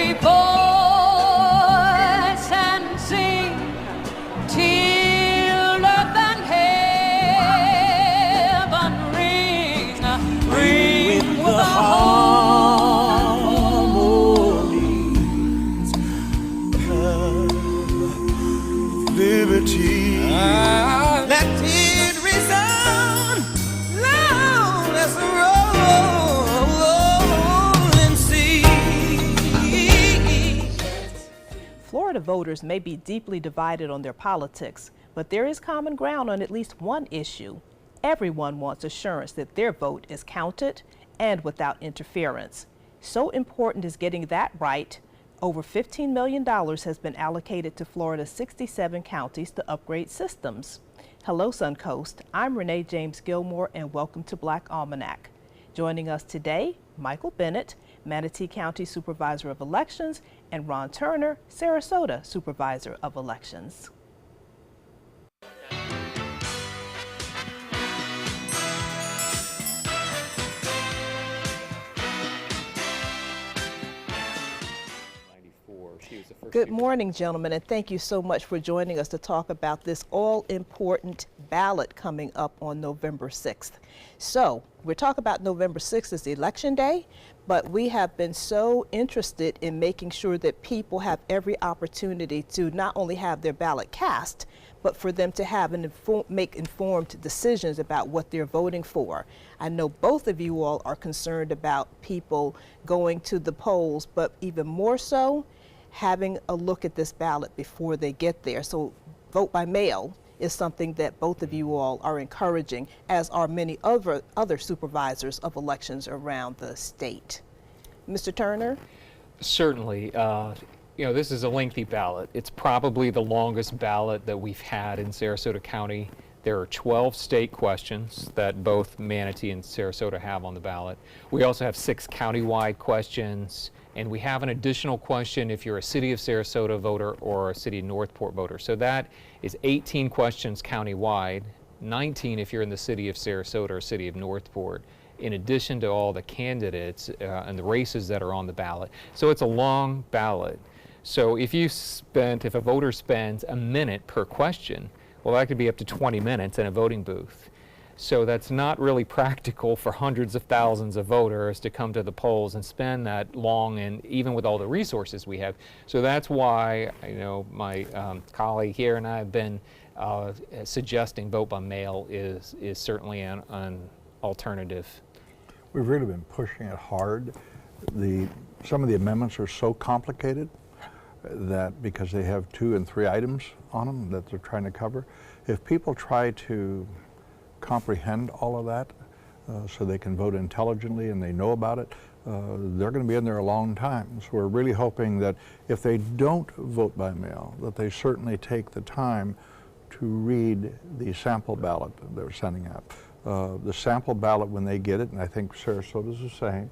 every voice and sing till earth and heaven ring, ring with the harmonies of liberty. Let it resound loud as the rolling sea. Florida voters may be deeply divided on their politics, but there is common ground on at least one issue. Everyone wants assurance that their vote is counted and without interference. So important is getting that right. Over $15 million has been allocated to Florida's 67 counties to upgrade systems. Hello, Suncoast. I'm Renee James Gilmore, and welcome to Black Almanac. Joining us today, Michael Bennett, Manatee County Supervisor of Elections, and Ron Turner, Sarasota Supervisor of Elections. Good morning, gentlemen, and thank you so much for joining us to talk about this all-important ballot coming up on November 6th. So, we're talking about November 6th as Election Day, but we have been so interested in making sure that people have every opportunity to not only have their ballot cast, but for them to have make informed decisions about what they're voting for. I know both of you all are concerned about people going to the polls, but even more so, having a look at this ballot before they get there. So vote by mail is something that both of you all are encouraging, as are many other supervisors of elections around the state. Mr. Turner? Certainly. You know, this is a lengthy ballot. It's probably the longest ballot that we've had in Sarasota County. There are 12 state questions that both Manatee and Sarasota have on the ballot. We also have 6 countywide questions, and we have an additional question if you're a City of Sarasota voter or a City of Northport voter. So that is 18 questions countywide, 19 if you're in the City of Sarasota or City of Northport, in addition to all the candidates and the races that are on the ballot. So it's a long ballot. So if a voter spends a minute per question, well, that could be up to 20 minutes in a voting booth. So that's not really practical for hundreds of thousands of voters to come to the polls and spend that long, and even with all the resources we have. So that's why, you know, my colleague here and I have been suggesting vote by mail is certainly an alternative. We've really been pushing it hard. Some of the amendments are so complicated that because they have 2 and 3 items on them that they're trying to cover, if people try to comprehend all of that so they can vote intelligently and they know about it, they're going to be in there a long time. So we're really hoping that if they don't vote by mail, that they certainly take the time to read the sample ballot they're sending out. The sample ballot, when they get it, and I think Sarasota's the same,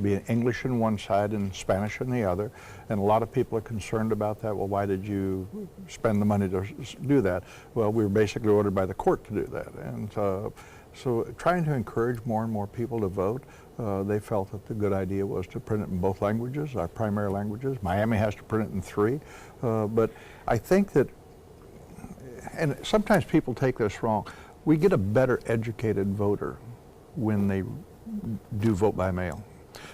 be in English on one side and Spanish on the other, and a lot of people are concerned about that. Well, why did you spend the money to do that? Well, we were basically ordered by the court to do that, and so trying to encourage more and more people to vote, they felt that the good idea was to print it in both languages, our primary languages. Miami has to print it in 3, but I think that, and sometimes people take this wrong, we get a better educated voter when they do vote by mail.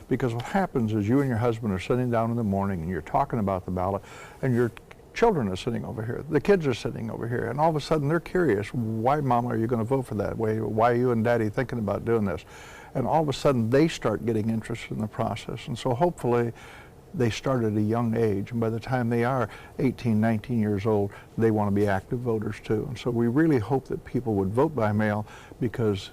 Because what happens is you and your husband are sitting down in the morning and you're talking about the ballot, and your children are sitting over here, the kids are sitting over here, and all of a sudden they're curious, why, Mama, are you going to vote for that? Why are you and Daddy thinking about doing this? And all of a sudden they start getting interested in the process. And so hopefully they start at a young age, and by the time they are 18, 19 years old, they want to be active voters too. And so we really hope that people would vote by mail because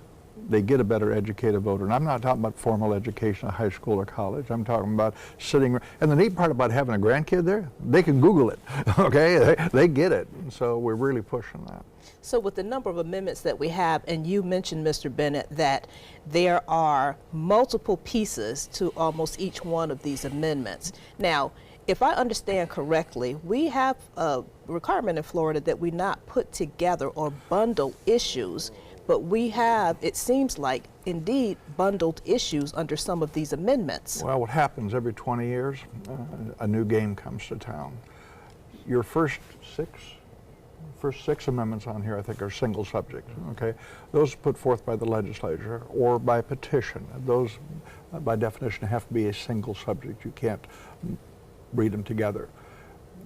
they get a better educated voter. And I'm not talking about formal education at high school or college. I'm talking about sitting, and the neat part about having a grandkid there, they can Google it, okay? They get it. And so we're really pushing that. So with the number of amendments that we have, and you mentioned, Mr. Bennett, that there are multiple pieces to almost each one of these amendments. Now, if I understand correctly, we have a requirement in Florida that we not put together or bundle issues, but we have, it seems like, indeed bundled issues under some of these amendments. Well, what happens every 20 years, a new game comes to town. Your first six amendments on here, I think, are single subject, okay? Those put forth by the legislature or by petition. Those, by definition, have to be a single subject. You can't read them together.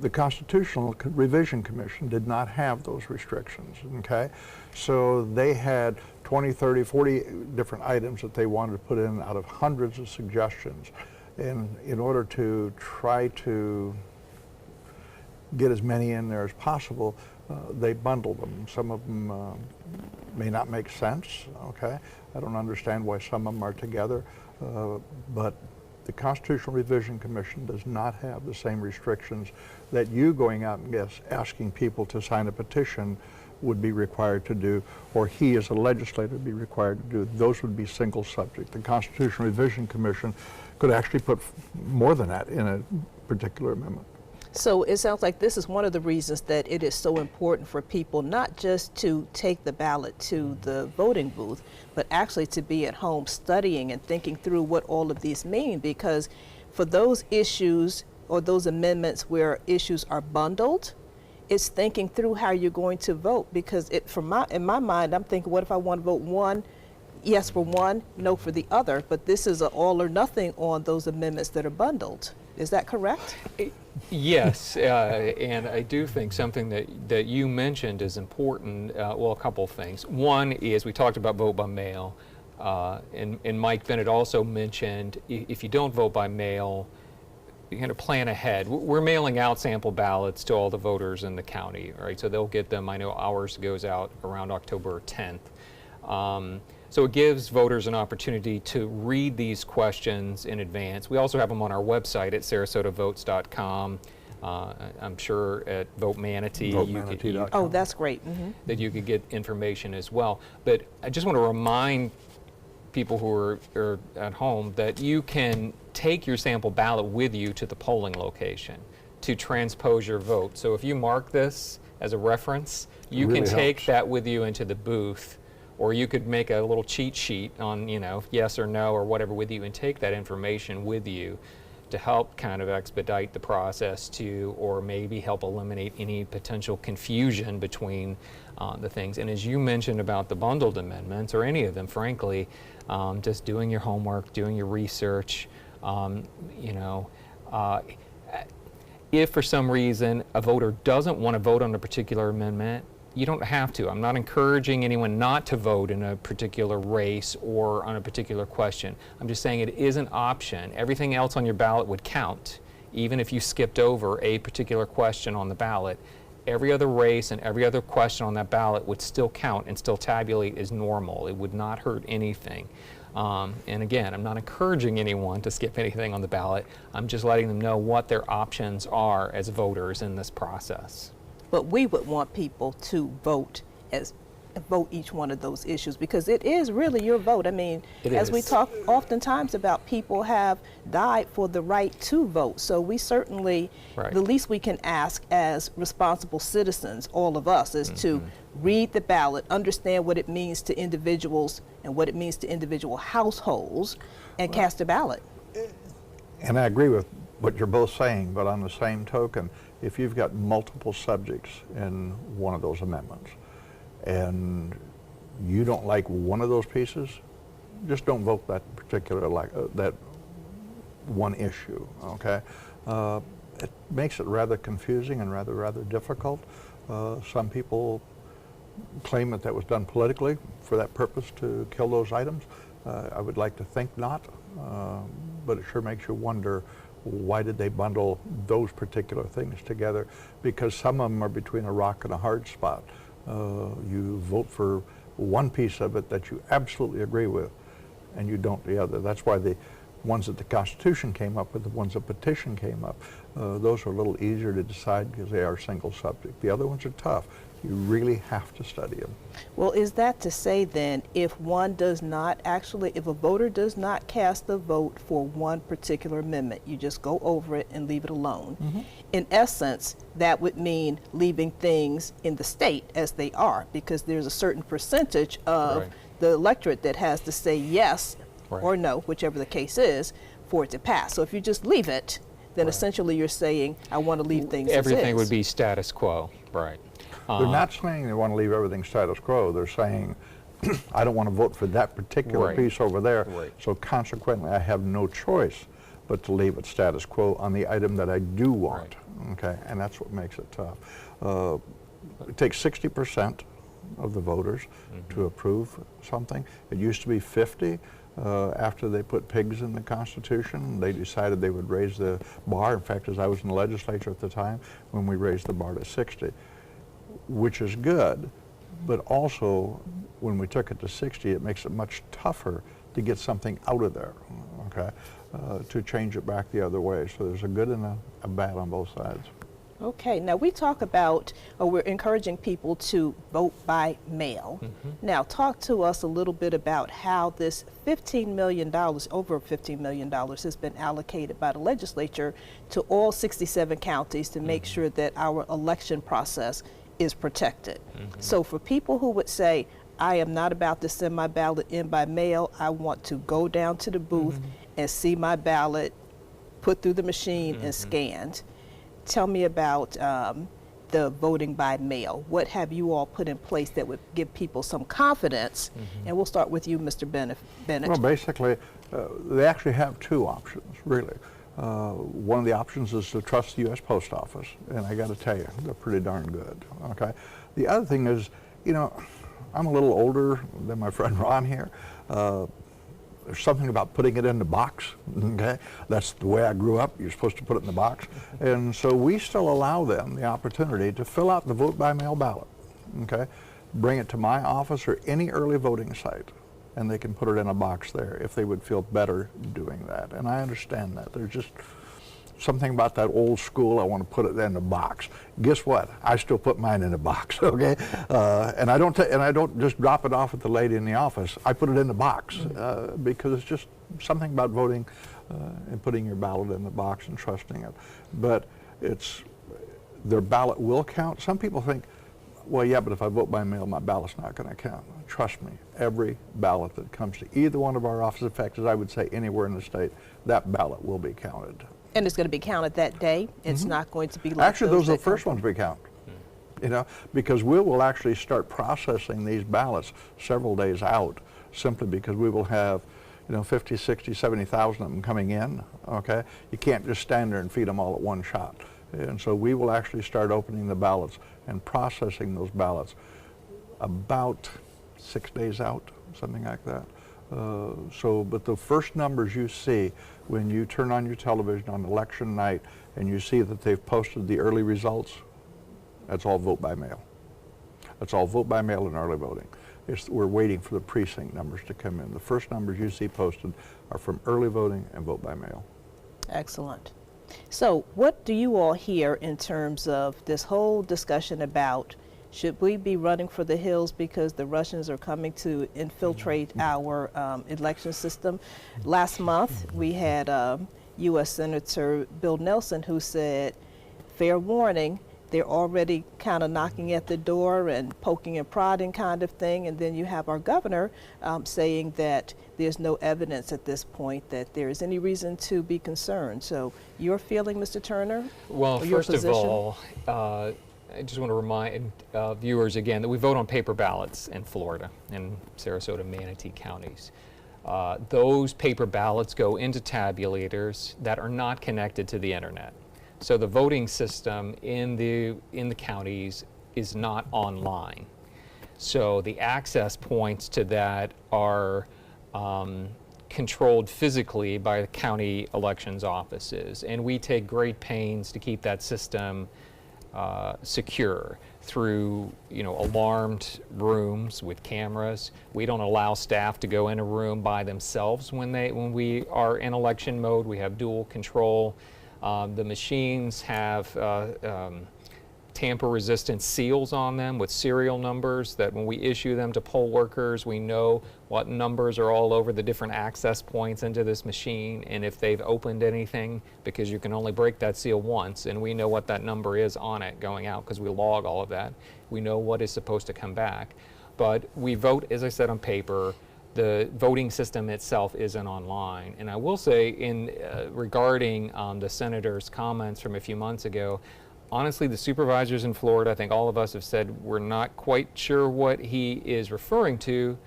The Constitutional Revision Commission did not have those restrictions, okay? So they had 20, 30, 40 different items that they wanted to put in out of hundreds of suggestions. And in order to try to get as many in there as possible, they bundled them. Some of them may not make sense, okay? I don't understand why some of them are together, but the Constitutional Revision Commission does not have the same restrictions that you going out and asking people to sign a petition would be required to do, or he as a legislator would be required to do. Those would be single subject. The Constitutional Revision Commission could actually put more than that in a particular amendment. So it sounds like this is one of the reasons that it is so important for people not just to take the ballot to the voting booth, but actually to be at home studying and thinking through what all of these mean, because for those issues or those amendments where issues are bundled, it's thinking through how you're going to vote, because in my mind, I'm thinking, what if I want to vote one, yes for one, no for the other, but this is an all or nothing on those amendments that are bundled. Is that correct? Yes, and I do think something that you mentioned is important. Well, a couple of things. One is we talked about vote by mail, and Mike Bennett also mentioned if you don't vote by mail, you kind of plan ahead. We're mailing out sample ballots to all the voters in the county, right? So they'll get them. I know ours goes out around October 10th. So it gives voters an opportunity to read these questions in advance. We also have them on our website at sarasotavotes.com. I'm sure at Vote Manatee, oh, that's great. that you could get information as well. But I just want to remind people who are at home that you can take your sample ballot with you to the polling location to transpose your vote. So if you mark this as a reference, you can take that with you into the booth. Or you could make a little cheat sheet on, yes or no or whatever with you and take that information with you to help kind of expedite the process or maybe help eliminate any potential confusion between the things. And as you mentioned about the bundled amendments, or any of them, frankly, just doing your homework, doing your research, if for some reason a voter doesn't want to vote on a particular amendment, you don't have to. I'm not encouraging anyone not to vote in a particular race or on a particular question. I'm just saying it is an option. Everything else on your ballot would count, even if you skipped over a particular question on the ballot. Every other race and every other question on that ballot would still count and still tabulate as normal. It would not hurt anything. And again, I'm not encouraging anyone to skip anything on the ballot. I'm just letting them know what their options are as voters in this process. But we would want people to vote each one of those issues, because it is really your vote. I mean, as we talk oftentimes about, people have died for the right to vote. So we certainly, the least we can ask as responsible citizens, all of us, is to read the ballot, understand what it means to individuals and what it means to individual households, and cast a ballot. And I agree with what you're both saying, but on the same token, if you've got multiple subjects in one of those amendments and you don't like one of those pieces, just don't vote that particular, that one issue, okay? It makes it rather confusing and rather difficult. Some people claim that was done politically for that purpose, to kill those items. I would like to think not, but it sure makes you wonder, why did they bundle those particular things together? Because some of them are between a rock and a hard spot. You vote for one piece of it that you absolutely agree with, and you don't the other. That's why the ones that the Constitution came up with, the ones that petition came up, those are a little easier to decide because they are single subject. The other ones are tough. You really have to study them. Well, is that to say then, if one does not actually, if a voter does not cast a vote for one particular amendment, you just go over it and leave it alone? In essence, that would mean leaving things in the state as they are, because there's a certain percentage of the electorate that has to say yes Right. or no, whichever the case is, for it to pass. So if you just leave it, then Right. essentially you're saying, I want to leave things as Everything is. would be status quo, right. They're not saying they want to leave everything status quo. They're saying, I don't want to vote for that particular Right. piece over there, Right. so consequently I have no choice but to leave it status quo on the item that I do want. Okay, and that's what makes it tough. It takes 60% of the voters to approve something. It used to be 50. After they put pigs in the Constitution, they decided they would raise the bar. In fact, as I was in the legislature at the time, when we raised the bar to 60, which is good, but also when we took it to 60, it makes it much tougher to get something out of there, okay, to change it back the other way. So there's a good and a bad on both sides. Okay, now we talk about, we're encouraging people to vote by mail. Now talk to us a little bit about how this $15 million, over $15 million, has been allocated by the legislature to all 67 counties to make sure that our election process is protected. So for people who would say, I am not about to send my ballot in by mail, I want to go down to the booth and see my ballot put through the machine and scanned. Tell me about the voting by mail. What have you all put in place that would give people some confidence? And we'll start with you, Mr. Bennett. Well, basically, they actually have two options, really. One of the options is to trust the U.S. Post Office, and I got to tell you, they're pretty darn good, okay? The other thing is, you know, I'm a little older than my friend Ron here. There's something about putting it in the box, okay? That's the way I grew up. You're supposed to put it in the box. And so we still allow them the opportunity to fill out the vote by mail ballot, okay? Bring it to my office or any early voting site, and they can put it in a box there if they would feel better doing that. And I understand that. There's just something about that old school, I want to put it in a box. Guess what? I still put mine in a box, okay? And I don't just drop it off at the lady in the office. I put it in the box because it's just something about voting and putting your ballot in the box and trusting it. But their ballot will count. Some people think, well, yeah, but if I vote by mail, my ballot's not going to count. Trust me, every ballot that comes to either one of our offices, in fact, as I would say anywhere in the state, that ballot will be counted. And it's going to be counted that day? It's not going to be like Actually, those are the first ones we count, you know, because we will actually start processing these ballots several days out, simply because we will have, you know, 50, 60, 70,000 of them coming in, okay? You can't just stand there and feed them all at one shot. And so we will actually start opening the ballots and processing those ballots about 6 days out, something like that. But the first numbers you see when you turn on your television on election night and you see that they've posted the early results, that's all vote by mail. That's all vote by mail and early voting. We're waiting for the precinct numbers to come in. The first numbers you see posted are from early voting and vote by mail. Excellent. So what do you all hear in terms of this whole discussion about should we be running for the hills because the Russians are coming to infiltrate our election system? Last month, we had U.S. Senator Bill Nelson who said, fair warning, they're already kind of knocking at the door and poking and prodding kind of thing. And then you have our governor saying that there's no evidence at this point that there is any reason to be concerned. So your feeling, Mr. Turner? Well, or your first of position? all, I just want to remind viewers again that we vote on paper ballots in Florida, in Sarasota, Manatee counties. Those paper ballots go into tabulators that are not connected to the internet. So the voting system in the counties is not online. So the access points to that are controlled physically by the county elections offices, and we take great pains to keep that system secure through, you know, alarmed rooms with cameras. We don't allow staff to go in a room by themselves when we are in election mode. We have dual control. The machines have tamper-resistant seals on them with serial numbers that when we issue them to poll workers, we know what numbers are all over the different access points into this machine and if they've opened anything, because you can only break that seal once, and we know what that number is on it going out because we log all of that. We know what is supposed to come back. But we vote, as I said, on paper. The voting system itself isn't online. And I will say, regarding the senator's comments from a few months ago, honestly, the supervisors in Florida, I think all of us have said we're not quite sure what he is referring to.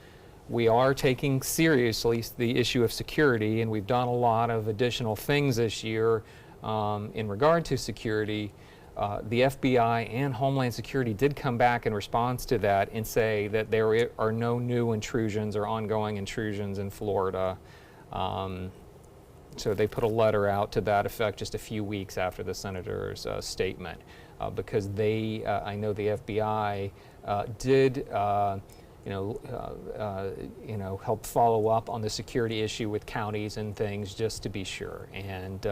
We are taking seriously the issue of security, and we've done a lot of additional things this year in regard to security. The FBI and Homeland Security did come back in response to that and say that there are no new intrusions or ongoing intrusions in Florida. So they put a letter out to that effect just a few weeks after the senator's statement, because I know the FBI did help follow up on the security issue with counties and things just to be sure. And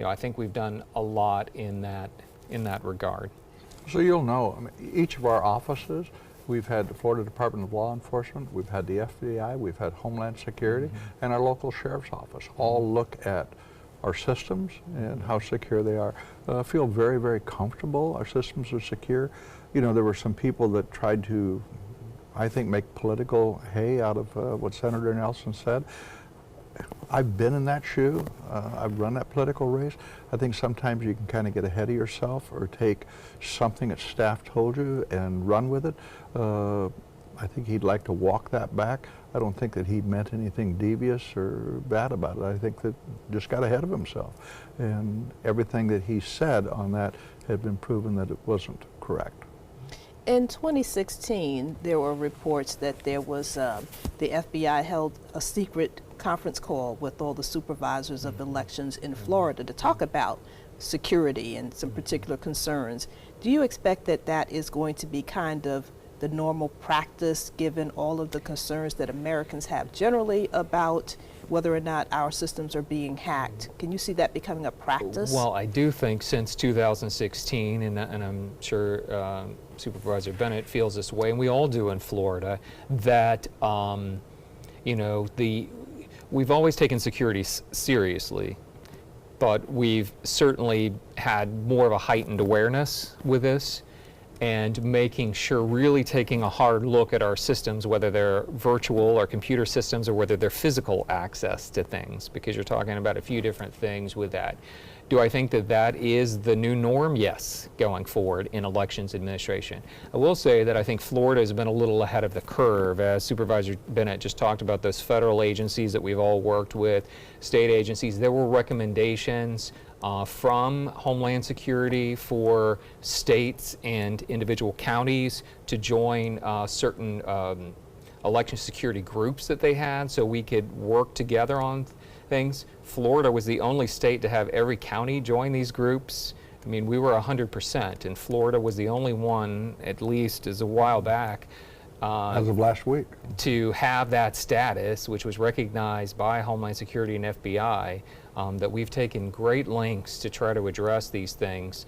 I think we've done a lot in that regard. So you'll know, I mean, each of our offices, we've had the Florida Department of Law Enforcement, we've had the FBI, we've had Homeland Security, and our local sheriff's office all look at our systems and how secure they are. Feel very, very comfortable. Our systems are secure. There were some people that tried to, I think, make political hay out of what Senator Nelson said. I've been in that shoe. I've run that political race. I think sometimes you can kind of get ahead of yourself or take something that staff told you and run with it. I think he'd like to walk that back. I don't think that he meant anything devious or bad about it. I think that just got ahead of himself. And everything that he said on that had been proven that it wasn't correct. In 2016, there were reports that there was, the FBI held a secret conference call with all the supervisors of elections in Florida to talk about security and some particular concerns. Do you expect that that is going to be kind of the normal practice, given all of the concerns that Americans have generally about whether or not our systems are being hacked? Can you see that becoming a practice? Well, I do think since 2016, and I'm sure Supervisor Bennett feels this way, and we all do in Florida, that we've always taken security seriously, but we've certainly had more of a heightened awareness with this, and making sure, really taking a hard look at our systems, whether they're virtual or computer systems or whether they're physical access to things, because you're talking about a few different things with that. Do I think that that is the new norm? Yes, going forward in elections administration. I will say that I think Florida has been a little ahead of the curve, as Supervisor Bennett just talked about those federal agencies that we've all worked with, state agencies. There were recommendations from Homeland Security for states and individual counties to join certain election security groups that they had, so we could work together on things. Florida was the only state to have every county join these groups. I mean, we were 100%, and Florida was the only one, at least as a while back, as of last week, to have that status, which was recognized by Homeland Security and FBI, that we've taken great lengths to try to address these things.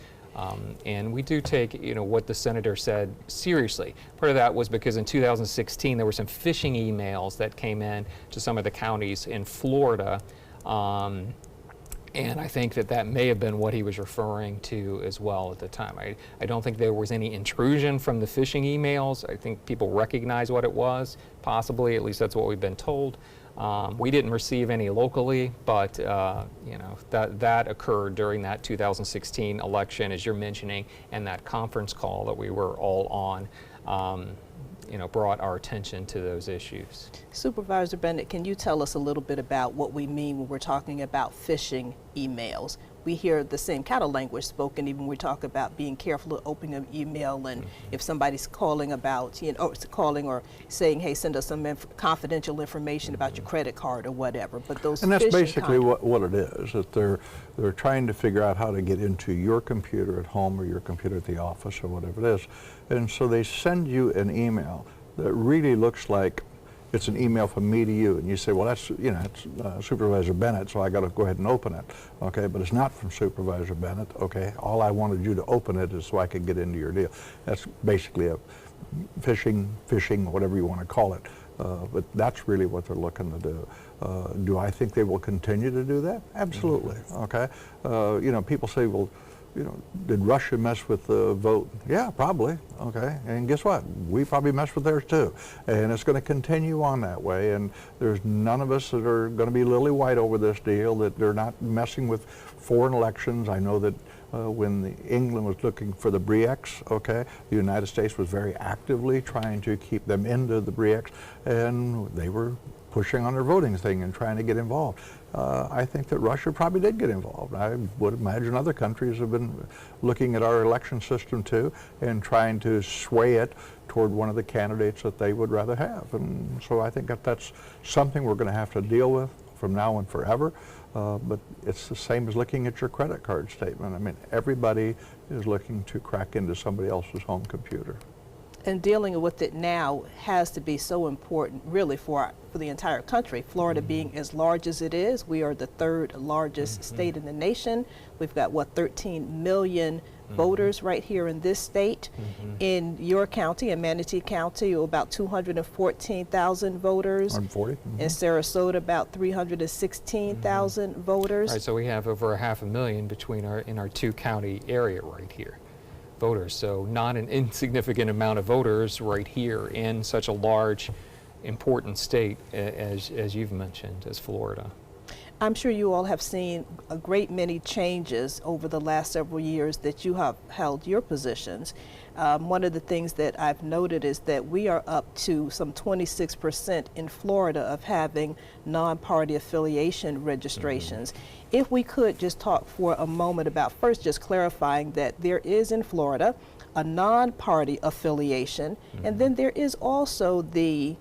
And we do take, what the senator said seriously. Part of that was because in 2016 there were some phishing emails that came in to some of the counties in Florida, and I think that may have been what he was referring to as well at the time. I don't think there was any intrusion from the phishing emails. I think people recognize what it was, possibly, at least that's what we've been told. We didn't receive any locally, but that occurred during that 2016 election, as you're mentioning, and that conference call that we were all on, brought our attention to those issues. Supervisor Bennett, can you tell us a little bit about what we mean when we're talking about phishing emails? We hear the same kind of language spoken even when we talk about being careful of opening an email, and if somebody's calling about, calling or saying, hey, send us some confidential information about your credit card or whatever. But those and that's basically what it is, that they're trying to figure out how to get into your computer at home or your computer at the office or whatever it is. And so they send you an email that really looks like it's an email from me to you, and you say, well, that's, it's Supervisor Bennett, so I got to go ahead and open it, okay? But it's not from Supervisor Bennett, okay? All I wanted you to open it is so I could get into your deal. That's basically a phishing, whatever you want to call it. But that's really what they're looking to do. Do I think they will continue to do that? Absolutely, okay? People say, well, did Russia mess with the vote? Yeah, probably. Okay, and guess what? We probably messed with theirs too, and it's going to continue on that way. And there's none of us that are going to be lily white over this deal. That they're not messing with foreign elections. I know that when England was looking for the BRICS, okay, the United States was very actively trying to keep them into the BRICS, and they were pushing on their voting thing and trying to get involved. I think that Russia probably did get involved. I would imagine other countries have been looking at our election system too and trying to sway it toward one of the candidates that they would rather have. And so I think that that's something we're going to have to deal with from now and forever. But it's the same as looking at your credit card statement. I mean, everybody is looking to crack into somebody else's home computer. And dealing with it now has to be so important, really, for the entire country. Florida being as large as it is, we are the third largest state in the nation. We've got, what, 13 million voters right here in this state. In your county, in Manatee County, about 214,000 voters. 140. In Sarasota, about 316,000 voters. Right, so we have over 500,000 in our two county area right here. Voters, so not an insignificant amount of voters right here in such a large, important state as you've mentioned, as Florida. I'm sure you all have seen a great many changes over the last several years that you have held your positions. One of the things that I've noted is that we are up to some 26% in Florida of having non-party affiliation registrations. If we could just talk for a moment about first just clarifying that there is in Florida a non-party affiliation, and then there is also the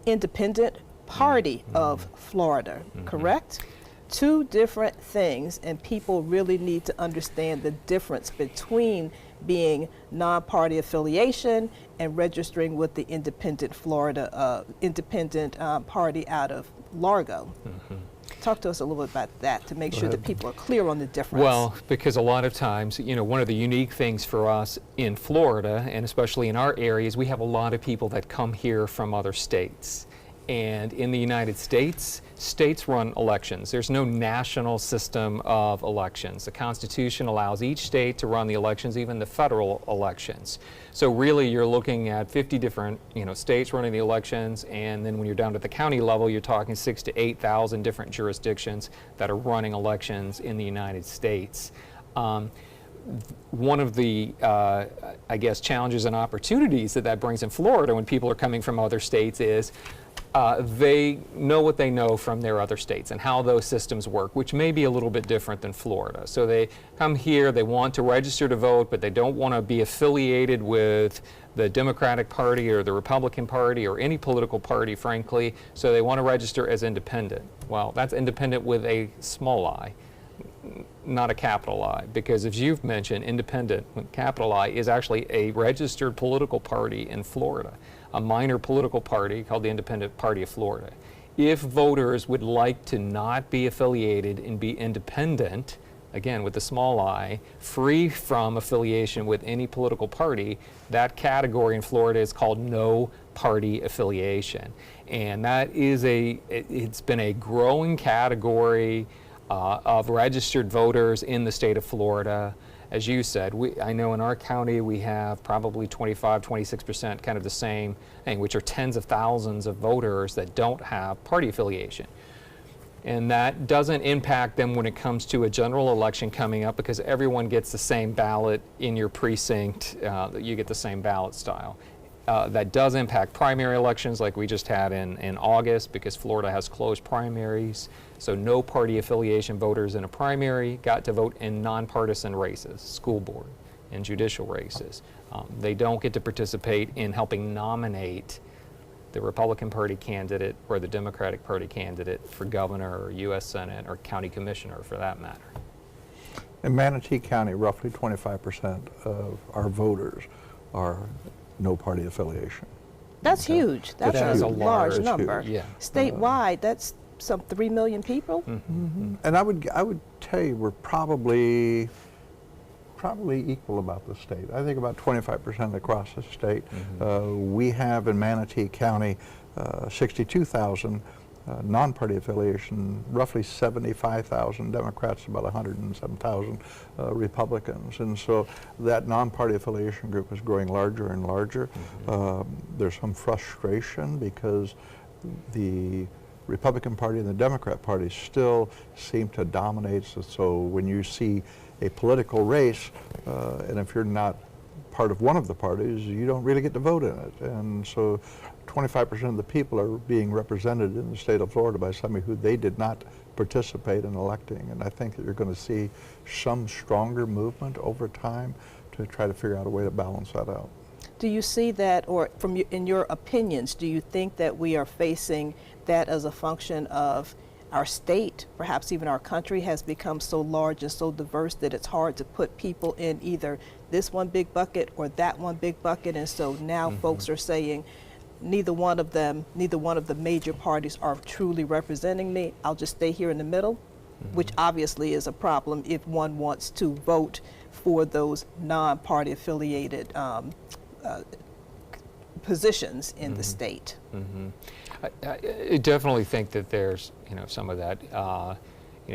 independent party of Florida, correct? Two different things, and people really need to understand the difference between being non-party affiliation and registering with the independent Florida, independent party out of Largo. Talk to us a little bit about that to make sure that people are clear on the difference. Well, because a lot of times, one of the unique things for us in Florida, and especially in our areas, we have a lot of people that come here from other states. And in the United States, states run elections. There's no national system of elections. The Constitution allows each state to run the elections, even the federal elections. So really you're looking at 50 different states running the elections, and then when you're down to the county level, you're talking 6,000 to 8,000 different jurisdictions that are running elections in the United States. One of the, I guess, challenges and opportunities that brings in Florida when people are coming from other states is they know what they know from their other states and how those systems work, which may be a little bit different than Florida. So they come here, they want to register to vote, but they don't want to be affiliated with the Democratic Party or the Republican Party or any political party, frankly, so they want to register as independent. Well, that's independent with a small I, not a capital I, because as you've mentioned, independent with capital I is actually a registered political party in Florida, a minor political party called the Independent Party of Florida. If voters would like to not be affiliated and be independent, again with the small I, free from affiliation with any political party, that category in Florida is called no party affiliation. And that is it's been a growing category of registered voters in the state of Florida. As you said, I know in our county we have probably 25, 26% kind of the same thing, which are tens of thousands of voters that don't have party affiliation. And that doesn't impact them when it comes to a general election coming up because everyone gets the same ballot in your precinct, you get the same ballot style. That does impact primary elections like we just had in August because Florida has closed primaries. So no party affiliation voters in a primary got to vote in nonpartisan races, school board and judicial races. They don't get to participate in helping nominate the Republican Party candidate or the Democratic Party candidate for governor or U.S. Senate or county commissioner for that matter. In Manatee County, roughly 25% of our voters are no party affiliation. That's huge. That's a large That's number. huge. Yeah. Statewide, that's some 3 million people. And I would tell you we're probably equal about the state. I think about 25% across the state. We have in Manatee County 62,000 non-party affiliation, roughly 75,000 Democrats, about 107,000 Republicans. And so that non-party affiliation group is growing larger and larger. There's some frustration because the Republican Party and the Democrat Party still seem to dominate. So when you see a political race, and if you're not part of one of the parties, you don't really get to vote in it. And so 25% of the people are being represented in the state of Florida by somebody who they did not participate in electing. And I think that you're going to see some stronger movement over time to try to figure out a way to balance that out. Do you see that, or in your opinions, do you think that we are facing that as a function of our state, perhaps even our country, has become so large and so diverse that it's hard to put people in either this one big bucket or that one big bucket, and so now folks are saying, neither one of the major parties are truly representing me, I'll just stay here in the middle, which obviously is a problem if one wants to vote for those non-party affiliated positions in the state. I definitely think that there's, some of that,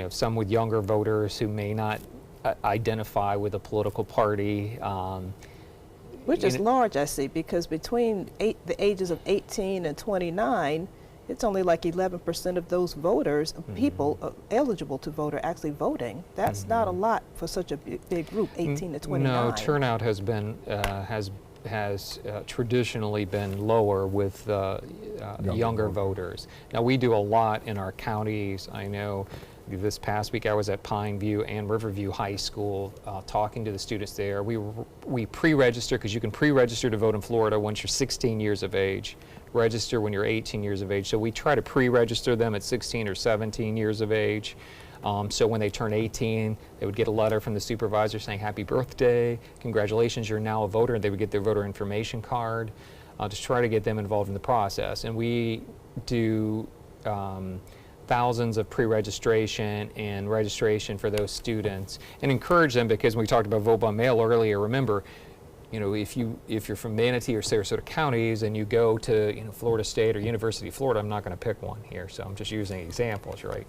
some with younger voters who may not identify with a political party. Which is large, I see, because between the ages of 18 and 29, it's only like 11% of those voters, people eligible to vote, are actually voting. That's not a lot for such a big group, 18 to 29. No, turnout has been has traditionally been lower with younger voters. Now we do a lot in our counties. I know this past week I was at Pine View and Riverview High School talking to the students there. We pre-register, because you can pre-register to vote in Florida once you're 16 years of age, register when you're 18 years of age. So we try to pre-register them at 16 or 17 years of age. So when they turn 18, they would get a letter from the supervisor saying, happy birthday, congratulations, you're now a voter. And they would get their voter information card to try to get them involved in the process. And we do thousands of pre-registration and registration for those students and encourage them, because when we talked about vote by mail earlier, remember, if you're from Manatee or Sarasota counties and you go to Florida State or University of Florida, I'm not going to pick one here, so I'm just using examples, right?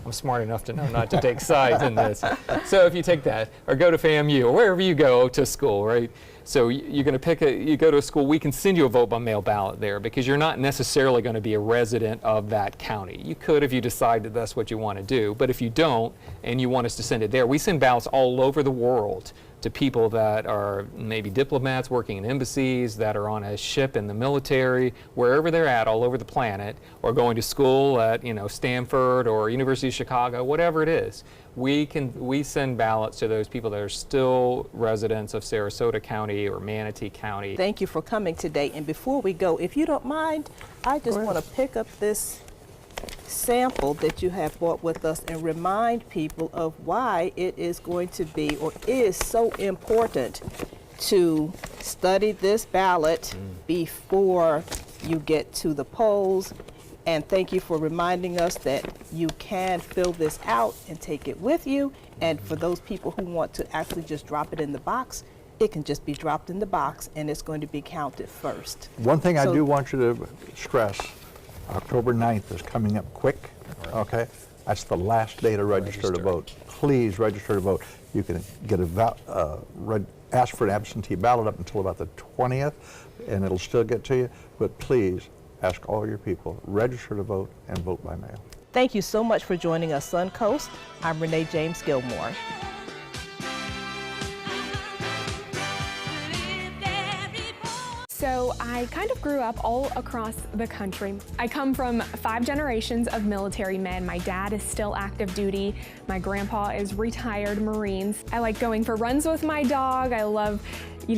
I'm smart enough to know not to take sides in this. So if you take that, or go to FAMU, or wherever you go to school, right? So you're going to you go to a school, we can send you a vote by mail ballot there, because you're not necessarily going to be a resident of that county. You could if you decide that that's what you want to do, but if you don't and you want us to send it there, we send ballots all over the world to people that are maybe diplomats working in embassies, that are on a ship in the military, wherever they're at all over the planet, or going to school at Stanford or University of Chicago, whatever it is. We send ballots to those people that are still residents of Sarasota County or Manatee County. Thank you for coming today. And before we go, if you don't mind, I just want to pick up this sample that you have brought with us and remind people of why it is going to be, or is so important, to study this ballot before you get to the polls. And thank you for reminding us that you can fill this out and take it with you. And for those people who want to actually just drop it in the box, it can just be dropped in the box and it's going to be counted first. One thing I do want you to stress, October 9th is coming up quick, okay? That's the last day to register to vote. Please register to vote. You can get ask for an absentee ballot up until about the 20th, and it'll still get to you, but please ask all your people, register to vote and vote by mail. Thank you so much for joining us, Suncoast. I'm Renee James Gilmore. So I kind of grew up all across the country. I come from 5 generations of military men. My dad is still active duty. My grandpa is retired Marines. I like going for runs with my dog. I love,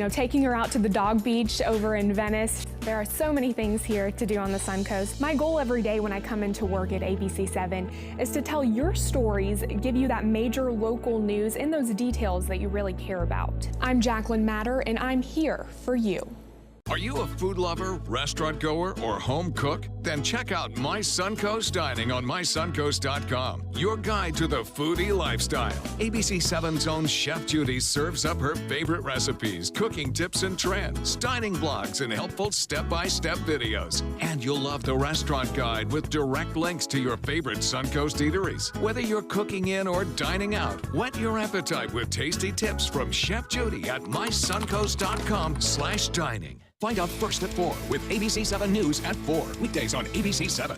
taking her out to the dog beach over in Venice. There are so many things here to do on the Suncoast. My goal every day when I come into work at ABC7 is to tell your stories, give you that major local news and those details that you really care about. I'm Jacqueline Matter, and I'm here for you. Are you a food lover, restaurant goer, or home cook? Then Then check out My Suncoast Dining on mysuncoast.com, your guide to the foodie lifestyle. ABC 7's own Chef Judy serves up her favorite recipes, cooking tips and trends, dining blogs, and helpful step-by-step videos. And you'll love the restaurant guide with direct links to your favorite Suncoast eateries. Whether you're cooking in or dining out, whet your appetite with tasty tips from Chef Judy at mysuncoast.com/dining. Find out first at 4 with ABC 7 News at 4. Weekdays on ABC 7.